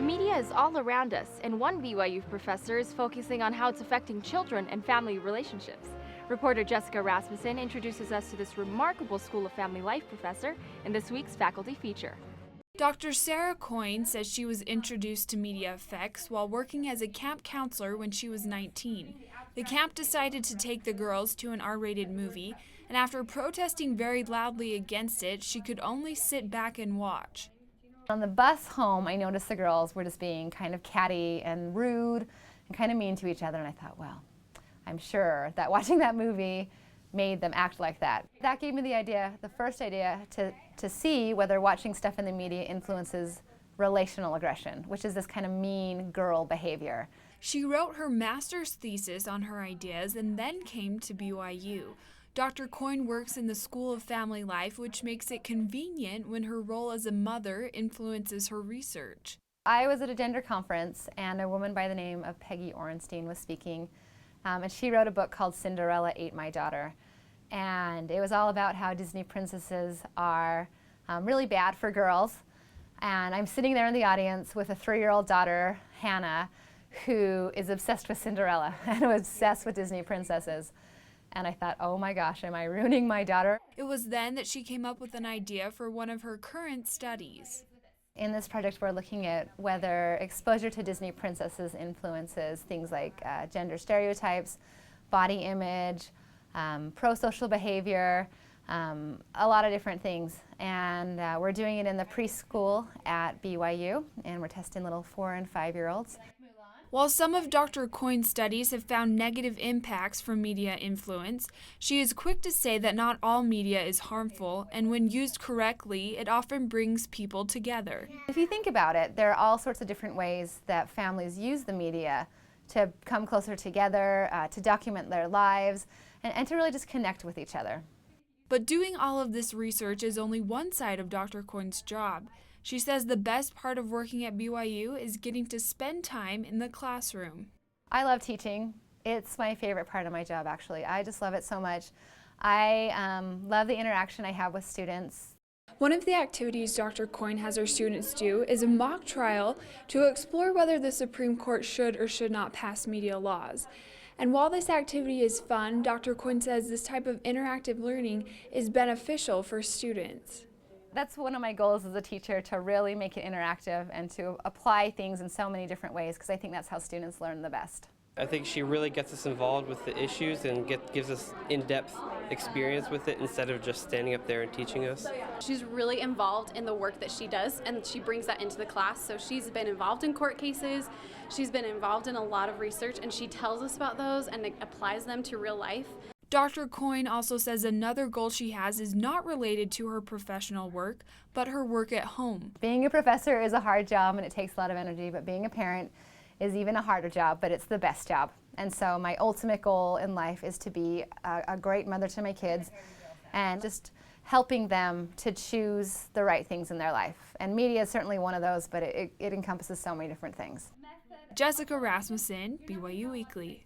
media is all around us, and one BYU professor is focusing on how it's affecting children and family relationships. Reporter Jessica Rasmussen introduces us to this remarkable School of Family Life professor in this week's faculty feature. Dr. Sarah Coyne says she was introduced to media effects while working as a camp counselor when she was 19. The camp decided to take the girls to an R-rated movie, and after protesting very loudly against it, she could only sit back and watch. On the bus home, I noticed the girls were just being kind of catty and rude and kind of mean to each other, and I thought, well, I'm sure that watching that movie made them act like that. That gave me the first idea to see whether watching stuff in the media influences relational aggression, which is this kind of mean girl behavior. She wrote her master's thesis on her ideas and then came to BYU. Dr. Coyne works in the School of Family Life, which makes it convenient when her role as a mother influences her research. I was at a gender conference, and a woman by the name of Peggy Orenstein was speaking, and she wrote a book called Cinderella Ate My Daughter. And it was all about how Disney princesses are really bad for girls. And I'm sitting there in the audience with a 3-year-old daughter, Hannah, who is obsessed with Cinderella and obsessed with Disney princesses. And I thought, oh my gosh, am I ruining my daughter? It was then that she came up with an idea for one of her current studies. In this project, we're looking at whether exposure to Disney princesses influences things like gender stereotypes, body image, pro-social behavior, a lot of different things. And we're doing it in the preschool at BYU, and we're testing little 4- and 5-year-olds. While some of Dr. Coyne's studies have found negative impacts from media influence, she is quick to say that not all media is harmful, and when used correctly, it often brings people together. If you think about it, there are all sorts of different ways that families use the media to come closer together, to document their lives, and to really just connect with each other. But doing all of this research is only one side of Dr. Coyne's job. She says the best part of working at BYU is getting to spend time in the classroom. I love teaching. It's my favorite part of my job, actually. I just love it so much. I love the interaction I have with students. One of the activities Dr. Coyne has her students do is a mock trial to explore whether the Supreme Court should or should not pass media laws. And while this activity is fun, Dr. Coyne says this type of interactive learning is beneficial for students. That's one of my goals as a teacher, to really make it interactive and to apply things in so many different ways, because I think that's how students learn the best. I think she really gets us involved with the issues and gives us in-depth experience with it instead of just standing up there and teaching us. She's really involved in the work that she does, and she brings that into the class. So she's been involved in court cases, she's been involved in a lot of research, and she tells us about those and applies them to real life. Dr. Coyne also says another goal she has is not related to her professional work, but her work at home. Being a professor is a hard job and it takes a lot of energy, but being a parent is even a harder job, but it's the best job. And so my ultimate goal in life is to be a great mother to my kids and just helping them to choose the right things in their life. And media is certainly one of those, but it encompasses so many different things. Jessica Rasmussen, BYU Weekly.